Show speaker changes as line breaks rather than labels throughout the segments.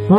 आप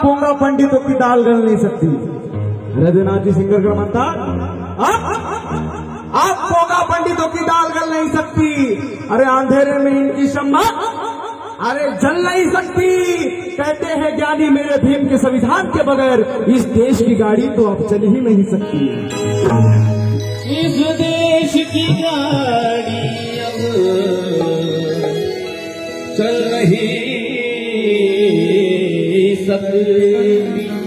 पोंगा पंडितों की दाल गल नहीं सकती। रजनाथी सिंगर का म्हणता आप पोंगा पंडितों की दाल गल नहीं सकती। अरे अंधेरे में इनकी शम्मा अरे जल नहीं सकती। कहते हैं ज्ञानी मेरे भीम के संविधान के बगैर इस देश की गाड़ी तो अब चल ही नहीं सकती।
इस देश की गाड़ी अब चल नहीं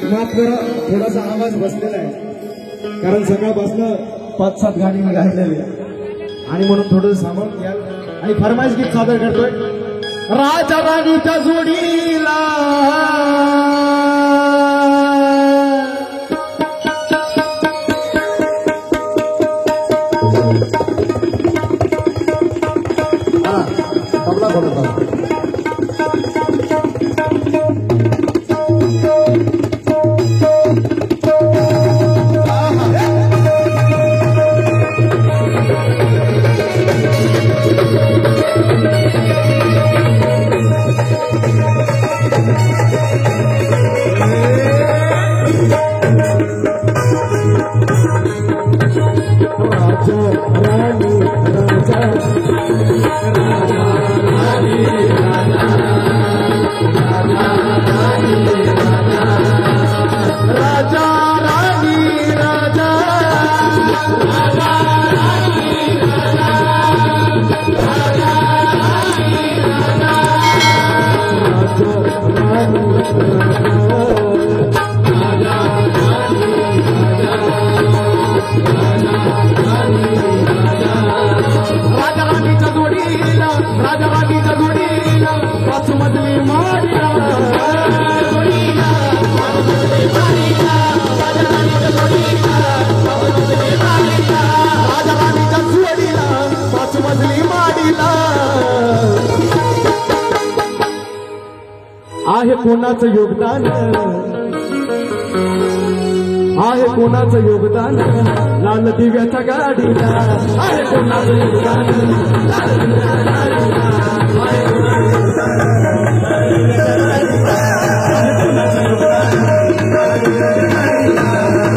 माफ करा थोडासा आवाज बसलेला आहे कारण सकाळपासून 5-7 गाणी मी गायलेली आणि म्हणून थोडं सामान घ्याल आणि फरमाईश गीत सादर करतोय राजा राणीच्या जोडीला तबला बोलत आहे कोणाचं योगदान आहे कोणाचं योगदान लाल दिव्याच्या गाडीला आहे कोणाचं योगदान लाल दिव्याच्या गाडीला आहे कोणाचं योगदान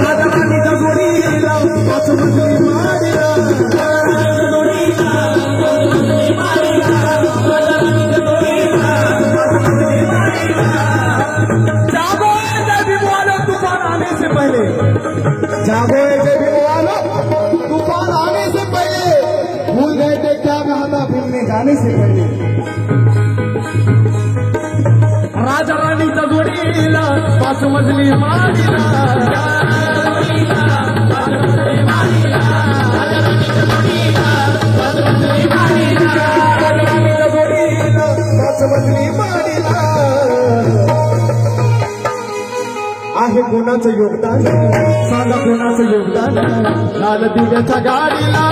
राजवानीच्या जोडीला पाच मजली माडीला जागो तूफान आने से पहले जागो तूफान आने से पहले भूल गए थे क्या कहा था फिल्म में जाने से पहले राजा राणीच्या जोडीला पाच मजली माडीला आहे कोणाचं योगदान सांगा कोणाचं योगदान लाल दिव्याच्या गाडीला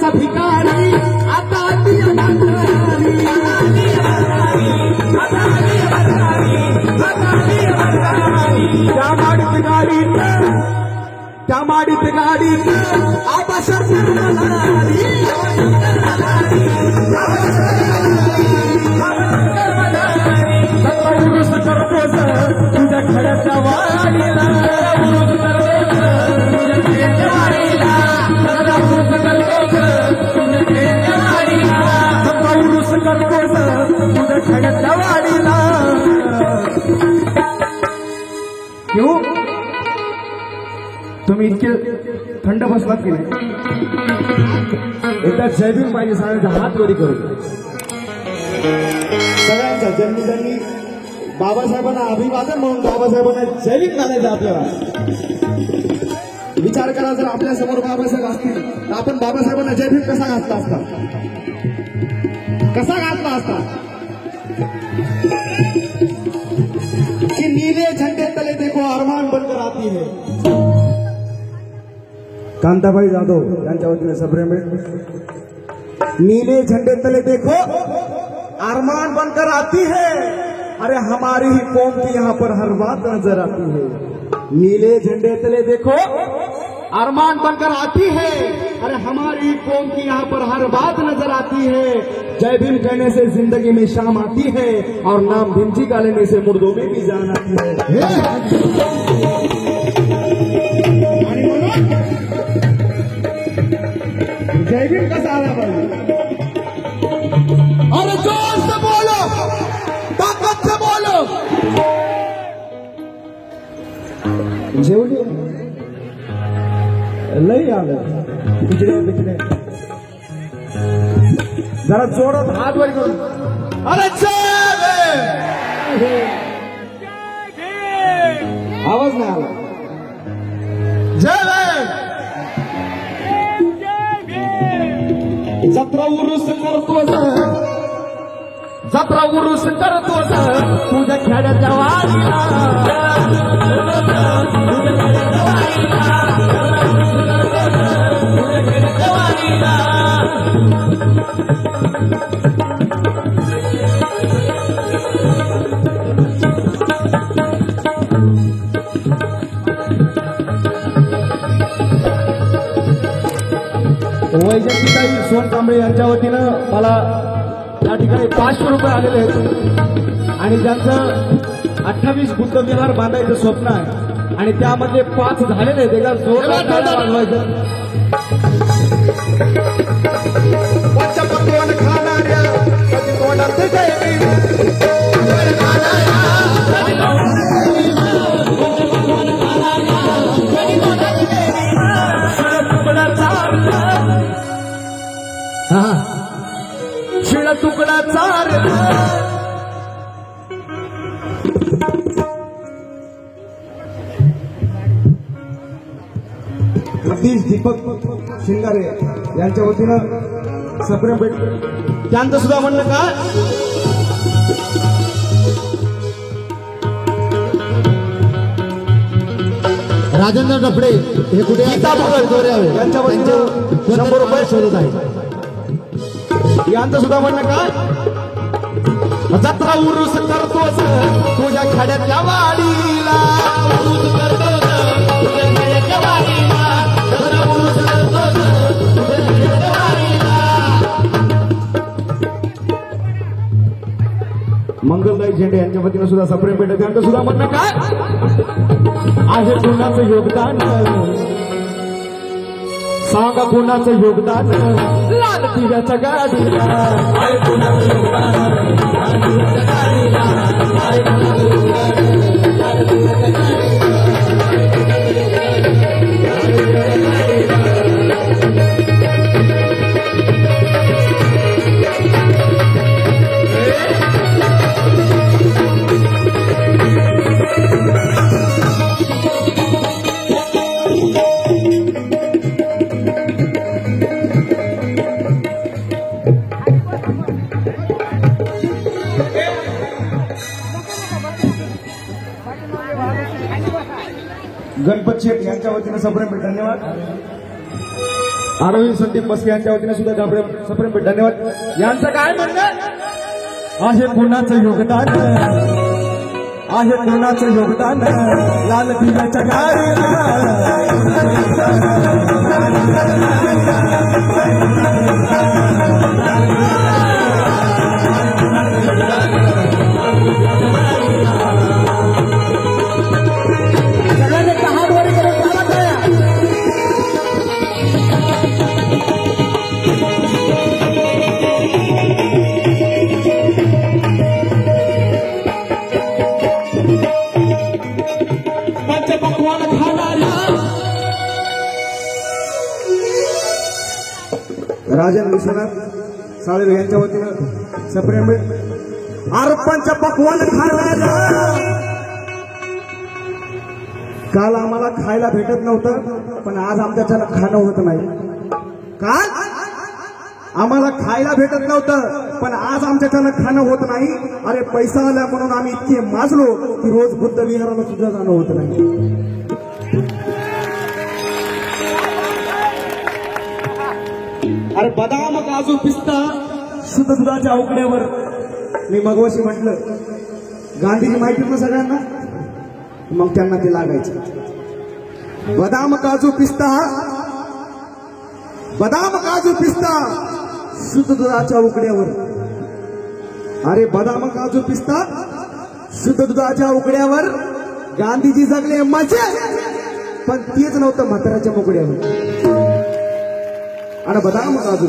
नावाचा भिकारी आता आली भंडारी. त्या माडीत गाडीत आबा शंकर मल्हारी. उरुस करतोस तुझ्या खड्याच्या वाडीला. उरुस करतोस तुझ्या खड्याच्या वाडीला. क्यों तुम्ही इतके थंड बसलात की नाही? एकदा जयभीम पाहिजे सगळ्यांचा हात वरी करू. सगळ्यांचा ज्यांनी बाबासाहेबांना अभिवादन म्हणून बाबासाहेबांना जयभीम घालायचं. आपल्याला विचार करा, जर आपल्या समोर बाबासाहेब असतील तर आपण बाबासाहेबांना जयभीम कसा घातला असता? कसा घातला असता? कि नीले झंडे तले देखो अरमान बनकर आती है. कांताबाई जाधव यांच्या वतीने सप्रेमेट. नीले झंडे तले देखो अरमान बनकर आती है. अरे हमारी ही कौम की यहाँ पर हर बात नजर आती है. नीले झंडे तले देखो अरमान बनकर आती है. अरे हमारी कौम की यहाँ पर हर बात नजर आती है. जय भीम कहने से जिंदगी में शाम आती है और नाम भीम जी का लेने से मुर्दों में भी जान आती है. जय भीम कसा आला पाहिजे? अरे जोर से बोलो, ताकत से बोलो. जेवली लई आलं बिजडे जरा जोरात हात वर करून. अरे आवाज नाही आला. जय जत्रा उरुस करतोस, जत्रा उरुस करतोस तुझ्या खेड्याच्या वाडीला. वैजंतीताई सोनकांबळे यांच्या वतीनं मला या ठिकाणी 500 रुपये आलेले आहेत आणि ज्यांचं 28 बुद्ध विहार बांधायचं स्वप्न आहे आणि त्यामध्ये 5 झालेले आहेत. एकदा जोरदार टाळ्या वाजवायचं. शिळ तुकडा चार सतीश दीपक शिंगारे यांच्या वतीनं सप्रेम भेट. त्यांचं सुद्धा म्हणणं काय?
राजेंद्र डफडे हे कुठे
यांच्या वतीनं 100 रुपये शोधत आहे. यांचं सुद्धा म्हणणं काय? जत्रा उरुस करतोस तुझ्या खेड्यातल्या वाडीला. मंगलदाई झेंडे यांच्या वतीनं सुद्धा सप्रेम भेटत. यांचं सुद्धा म्हणणं काय आहे? कुणाचं योगदान सांगा, कुणाचं योगदान लाल दिव्याच्या गाडीला. गणपत शेठ यांच्या वतीनं सप्रेम भेट. धन्यवाद. आरोही संदीप मस्के यांच्या वतीने सुद्धा सप्रेम धन्यवाद. यांचं काय म्हणणं आहे? कोणाचं योगदान आहे? कोणाचं योगदान लाल दिव्याच्या सगळ्यांनी कहाणवारी करून राजन विश्वनाथ साळवे यांच्या वतीनं सप्रेम पंच पक्वान खायला. काल आम्हाला खायला भेटत नव्हतं पण आज आमच्याच्यानं खाणं होत नाही. काल आम्हाला खायला भेटत नव्हतं पण आज आमच्याच्यानं खाणं होत नाही. अरे पैसा आला म्हणून आम्ही इतके माजलो की रोज बुद्ध विहाराला सुद्धा जाणं होत नाही. अरे बदाम काजू पिस्ता शुद्ध दुधाच्या उकड्यावर मी मगवशी म्हटलं गांधीजी माहिती ना सगळ्यांना मग त्यांना ते लागायचं. बदाम काजू पिस्ता शुद्ध दुधाच्या उकड्यावर. अरे बदाम काजू पिस्ता शुद्ध दुधाच्या उकड्यावर गांधीजी जगले मजे पण तेच नव्हतं म्हाताऱ्याच्या उकड्यावर. आणि बदाम काजू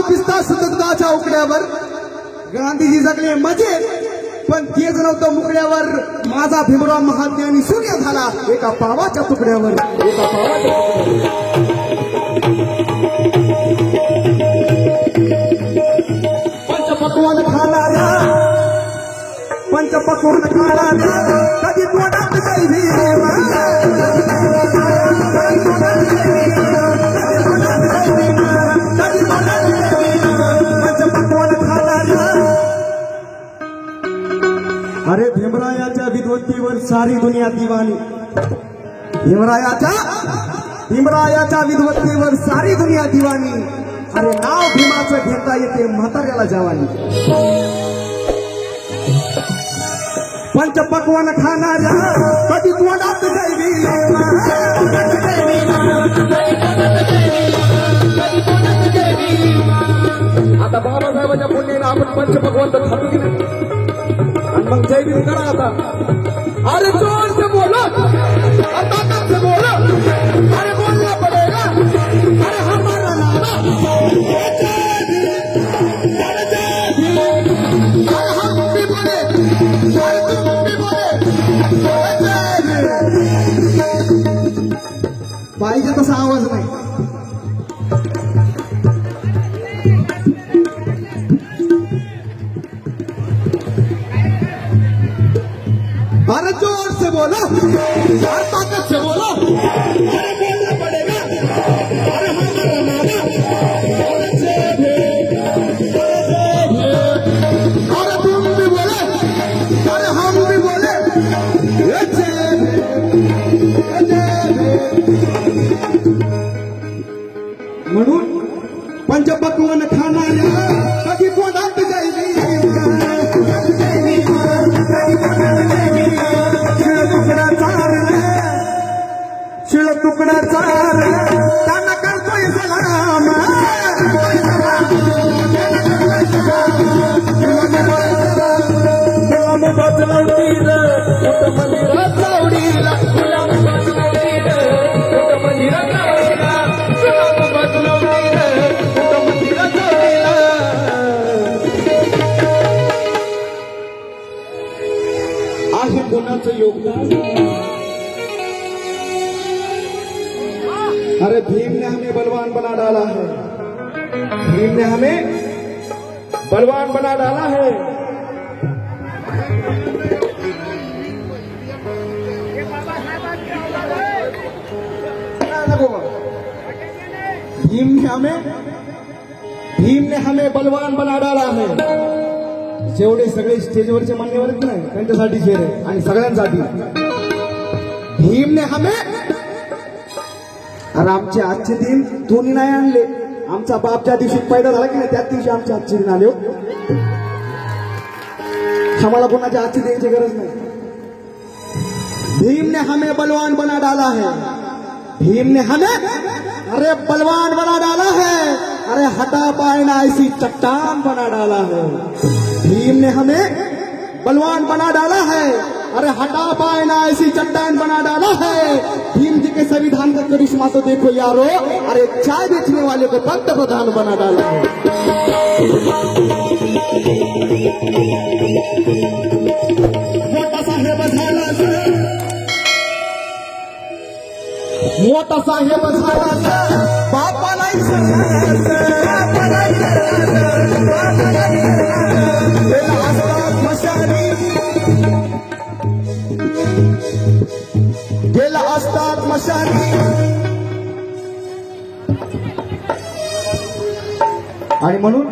पिस्ता शुद्ध दुधाच्या उकड्यावर गांधीजी जगले मजे पण तेच नव्हतं मुकड्यावर. माझा भीमराव महाज्ञानी सूर्य झाला एका पावाच्या तुकड्यावर. पंचपक्वान खाणाऱ्या कधी तोंडात काही अरे भीमरायाच्या विद्वत्तेवर सारी दुनिया दिवाणी. भीमरायाच्या विद्वत्तेवर सारी दुनिया दिवाणी. अरे नाव भीमाचं घेता येते म्हाताऱ्याला जवानी. पंचपक्वान खाणाऱ्या कधी तोंडात जैवी. आता बाबासाहेबांच्या पुण्याला आपण पंचपक्वान तर खातो की नाही आणि मग जैविक करा आता. अरे जोर से बोलो, ताकत से बोलो, अरे बोलना पड़ेगा. अरे हमारा नारा अरे हम भी बोले, अरे तुम भी बोले. पाहिजे तसा आवाज नाही. अरे जोर से बोलो, यार ताकत से बोलो, अरे बोलना पड़ेगा. अरे हमारा नारा अरे तुम भी बोले, अरे हम भी बोले. म्हणून पंचपक्वान खाणाऱ्या कधी तोंडात जाईल. शिळ तुकडा चार त्यांना करतोय सलाम. आहे कोणाचं योगदान. अरे भीम ने हमें बलवान बना डाला है. भीम ने हमें बलवान बना डाला है. भीम ने हमें बलवान बना डाला है. जेवढे सगळे स्टेजवरचे मान्यवर आहेत नाही त्यांच्यासाठी शेर आहे आणि सगळ्यांसाठी. भीम ने हमें अरे आमचे आजचे दिन दोन्ही नाही आणले. आमचा बाप ज्या दिवशी पैदा झाला की नाही त्याच दिवशी आमचे आजचे दिन आले. आम्हाला कोणाच्या आजचे द्यायची गरज नाही. भीम ने हमें बलवान बना डाला है. भीम ने हमें अरे बलवान बना डाला है. अरे हटा पाए ना ऐसी चट्टान बना डाला है. भीम ने हमें बलवान बना डाला है. अरे हटा पाए ना ऐसी चट्टान बना डाला है. भीम जी के संविधान का करिश्मा तो देखो यारो. अरे चाय बेचने वाले को पंतप्रधान बना डाला है. मोठा साहेब झाला सर. मोठा साहेब झाला सर. बापालाही गेला असतात मशानी. आणि म्हणून